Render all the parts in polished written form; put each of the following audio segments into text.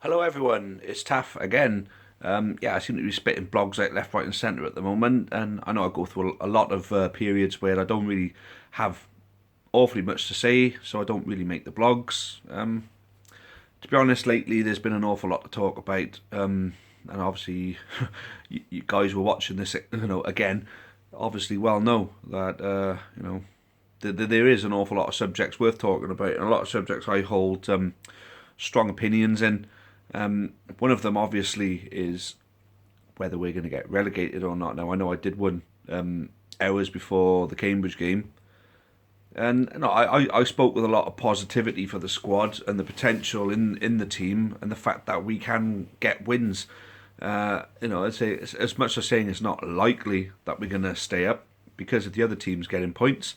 Hello everyone, it's Taff again. I seem to be spitting blogs out left, right and centre at the moment, and I know I go through a lot of periods where I don't really have awfully much to say, so I don't really make the blogs. To be honest, lately there's been an awful lot to talk about, and obviously you guys who are watching this, again, obviously well know that there is an awful lot of subjects worth talking about, and a lot of subjects I hold strong opinions in. One of them, obviously, is whether we're going to get relegated or not. Now, I know I did one hours before the Cambridge game, and I spoke with a lot of positivity for the squad and the potential in the team and the fact that we can get wins. I'd say as much as saying it's not likely that we're going to stay up because of the other teams getting points.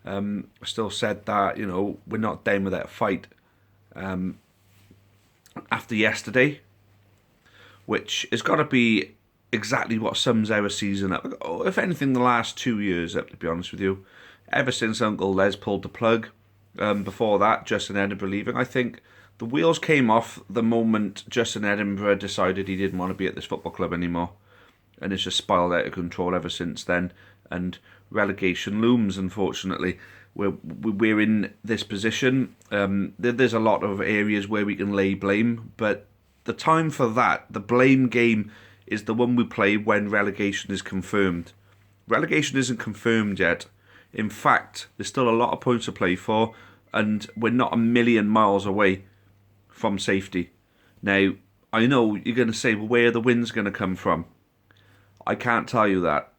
I still said that we're not down with that fight. After yesterday, which has got to be exactly what sums our season up. If anything, the last 2 years up, to be honest with you. Ever since Uncle Les pulled the plug, before that, Justin Edinburgh leaving, I think the wheels came off the moment Justin Edinburgh decided he didn't want to be at this football club anymore. And it's just spiraled out of control ever since then. And relegation looms, unfortunately. We're in this position. There's a lot of areas where we can lay blame, but the time for that, the blame game, is the one we play when relegation is confirmed. Relegation isn't confirmed yet. In fact, there's still a lot of points to play for, and we're not a million miles away from safety. Now, I know you're going to say, well, where are the wins going to come from? I can't tell you that.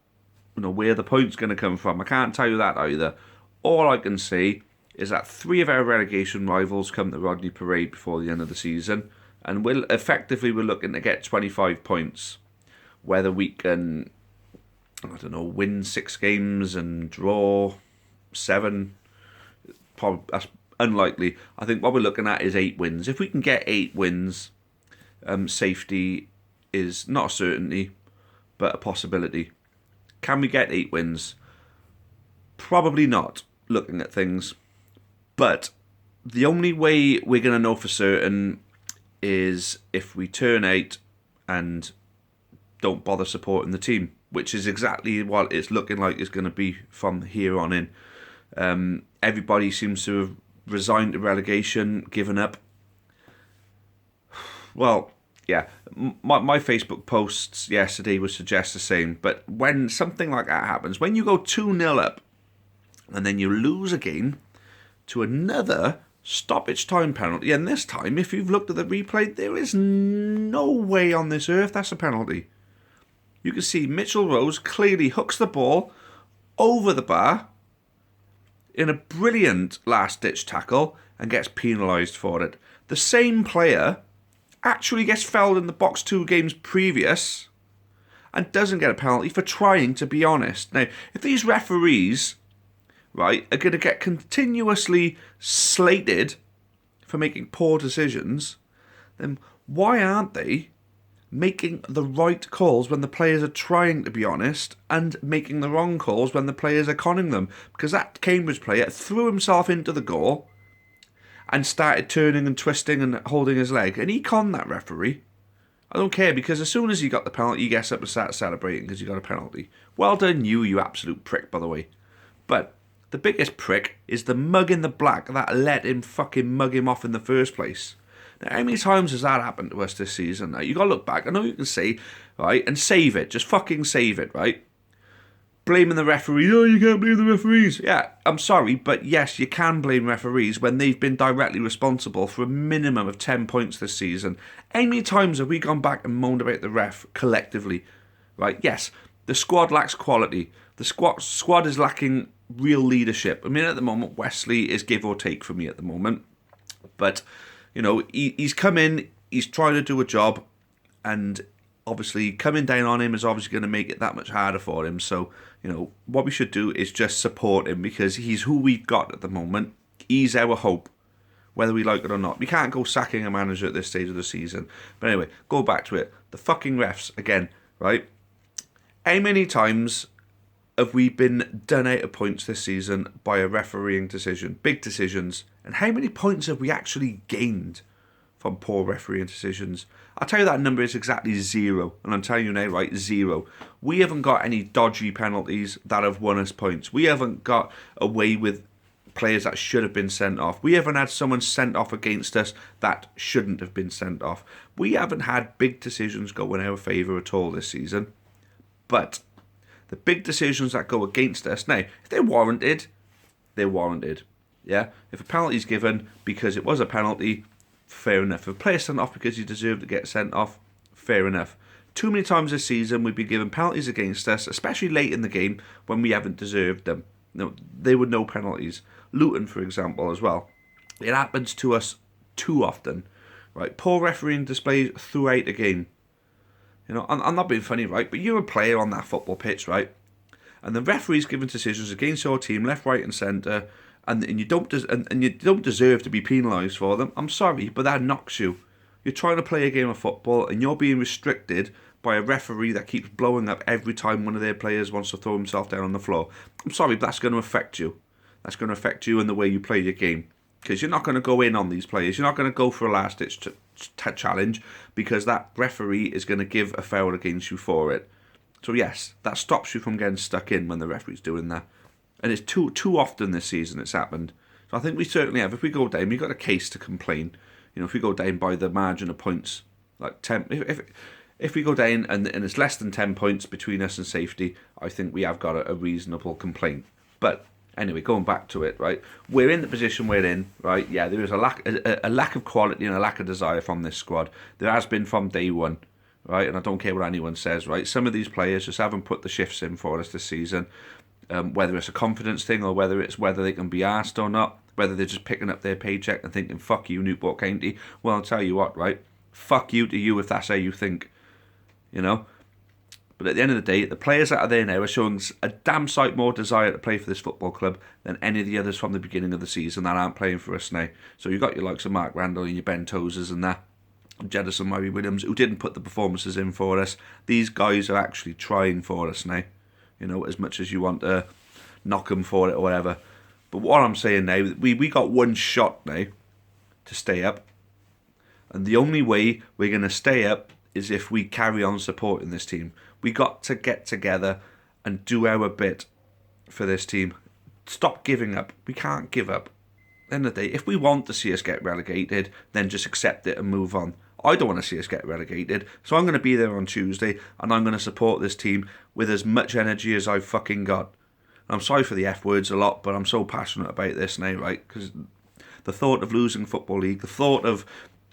Where the points going to come from? I can't tell you that either. All I can say is that 3 of our relegation rivals come to Rodney Parade before the end of the season, and we're looking to get 25 points. Whether we can, win 6 games and draw 7, probably that's unlikely. I think what we're looking at is 8 wins. If we can get 8 wins, safety is not a certainty, but a possibility. Can we get 8 wins? Probably not, looking at things. But the only way we're going to know for certain is if we turn out and don't bother supporting the team, which is exactly what it's looking like it's going to be from here on in. Everybody seems to have resigned to relegation, given up. Well, yeah, my Facebook posts yesterday would suggest the same, but when something like that happens, when you go 2-0 up, and then you lose again to another stoppage time penalty. And this time, if you've looked at the replay, there is no way on this earth that's a penalty. You can see Mitchell Rose clearly hooks the ball over the bar in a brilliant last-ditch tackle and gets penalised for it. The same player actually gets fouled in the box 2 games previous and doesn't get a penalty for trying to be honest. Now, if these referees, right, are going to get continuously slated for making poor decisions, then why aren't they making the right calls when the players are trying to be honest and making the wrong calls when the players are conning them? Because that Cambridge player threw himself into the goal and started turning and twisting and holding his leg, and he conned that referee. I don't care, because as soon as he got the penalty, he gets up and starts celebrating because he got a penalty. Well done you absolute prick, by the way. But the biggest prick is the mug in the black that let him fucking mug him off in the first place. Now, how many times has that happened to us this season? Now, you got to look back. I know you can say, right, and save it. Just fucking save it, right? Blaming the referees. Oh, you can't blame the referees. Yeah, I'm sorry, but yes, you can blame referees when they've been directly responsible for a minimum of 10 points this season. How many times have we gone back and moaned about the ref collectively? Right, yes, the squad lacks quality. The squad is lacking real leadership. I mean, at the moment, Wesley is give or take for me at the moment. But, he's come in, he's trying to do a job, and obviously coming down on him is obviously going to make it that much harder for him. So, what we should do is just support him because he's who we've got at the moment. He's our hope, whether we like it or not. We can't go sacking a manager at this stage of the season. But anyway, go back to it. The fucking refs, again, right? How many times have we been done out of points this season by a refereeing decision? Big decisions. And how many points have we actually gained from poor refereeing decisions. I'll tell you that number is exactly 0. And I'm telling you now, right, 0. We haven't got any dodgy penalties that have won us points. We haven't got away with players that should have been sent off. We haven't had someone sent off against us that shouldn't have been sent off. We haven't had big decisions go in our favour at all this season. But the big decisions that go against us, now, if they're warranted, they're warranted. Yeah? If a penalty's given because it was a penalty, fair enough. If a player's sent off because he deserved to get sent off, fair enough. Too many times this season we've been given penalties against us, especially late in the game when we haven't deserved them. No, there were no penalties. Luton, for example, as well. It happens to us too often. Right? Poor refereeing displays throughout the game. You know, I'm not being funny, right? But you're a player on that football pitch, right? And the referee's giving decisions against your team, left, right, and centre, and you don't deserve to be penalised for them. I'm sorry, but that knocks you. You're trying to play a game of football, and you're being restricted by a referee that keeps blowing up every time one of their players wants to throw himself down on the floor. I'm sorry, but that's going to affect you. That's going to affect you and the way you play your game. Because you're not going to go in on these players. You're not going to go for a last-ditch challenge because that referee is going to give a foul against you for it. So yes, that stops you from getting stuck in when the referee's doing that. And it's too often this season it's happened. So I think we certainly have. If we go down, we've got a case to complain. You know, if we go down by the margin of points, like 10, if we go down and it's less than 10 points between us and safety, I think we have got a reasonable complaint. But anyway, going back to it, right? We're in the position we're in, right? Yeah, there is a lack of quality and a lack of desire from this squad. There has been from day one, right? And I don't care what anyone says, right? Some of these players just haven't put the shifts in for us this season. Whether it's a confidence thing or whether they can be asked or not, whether they're just picking up their paycheck and thinking, fuck you, Newport County. Well, I'll tell you what, right? Fuck you to you if that's how you think, you know? But at the end of the day, the players that are there now are showing a damn sight more desire to play for this football club than any of the others from the beginning of the season that aren't playing for us now. So you've got your likes of Mark Randall and your Ben Tozers and that, and Jedison Murray Williams, who didn't put the performances in for us. These guys are actually trying for us now. You know, as much as you want to knock them for it or whatever. But what I'm saying now, we got one shot now to stay up. And the only way we're going to stay up is if we carry on supporting this team. We got to get together and do our bit for this team. Stop giving up. We can't give up. At the end of the day, if we want to see us get relegated, then just accept it and move on. I don't want to see us get relegated, so I'm going to be there on Tuesday and I'm going to support this team with as much energy as I've fucking got. I'm sorry for the F words a lot, but I'm so passionate about this now, right? Because the thought of losing Football League, the thought of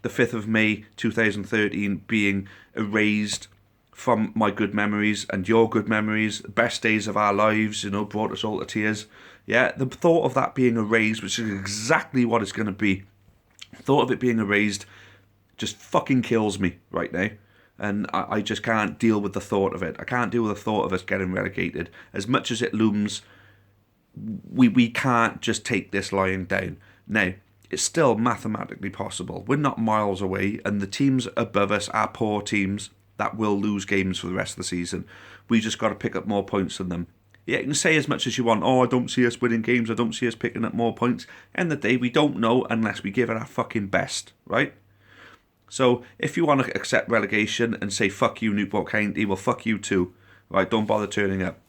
the 5th of May 2013 being erased from my good memories and your good memories, the best days of our lives, you know, brought us all to tears. Yeah, the thought of that being erased, which is exactly what it's going to be, the thought of it being erased just fucking kills me right now. And I just can't deal with the thought of it. I can't deal with the thought of us getting relegated. As much as it looms, we can't just take this lying down. Now, it's still mathematically possible. We're not miles away, and the teams above us are poor teams that will lose games for the rest of the season. We just got to pick up more points than them. Yeah, you can say as much as you want, oh, I don't see us winning games, I don't see us picking up more points. End of the day, we don't know unless we give it our fucking best, right? So, if you want to accept relegation and say, fuck you, Newport County, well, fuck you too. Right, don't bother turning up.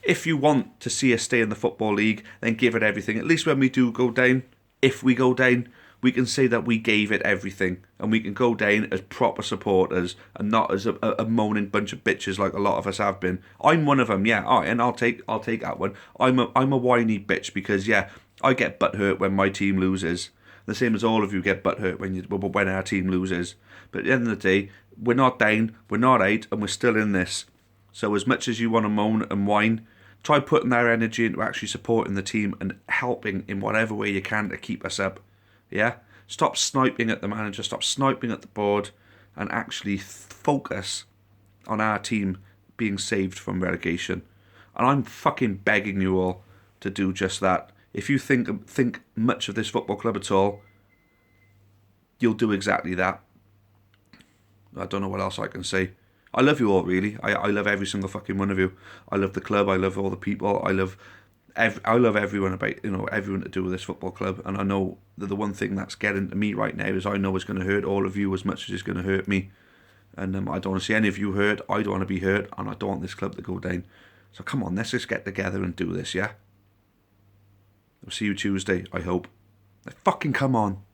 If you want to see us stay in the Football League, then give it everything. At least when we do go down, if we go down, we can say that we gave it everything. And we can go down as proper supporters and not as a moaning bunch of bitches like a lot of us have been. I'm one of them, yeah, all right, and I'll take that one. I'm a whiny bitch because, yeah, I get butthurt when my team loses. The same as all of you get butthurt when our team loses. But at the end of the day, we're not down, we're not out, and we're still in this. So as much as you want to moan and whine, try putting that energy into actually supporting the team and helping in whatever way you can to keep us up. Yeah? Stop sniping at the manager, stop sniping at the board, and actually focus on our team being saved from relegation. And I'm fucking begging you all to do just that. If you think much of this football club at all, you'll do exactly that. I don't know what else I can say. I love you all, really. I love every single fucking one of you. I love the club. I love all the people. I love I love everyone everyone to do with this football club, and I know that the one thing that's getting to me right now is I know it's going to hurt all of you as much as it's going to hurt me, and I don't want to see any of you hurt. I don't want to be hurt, and I don't want this club to go down. So come on, let's just get together and do this, yeah? I'll see you Tuesday, I hope. Fucking come on.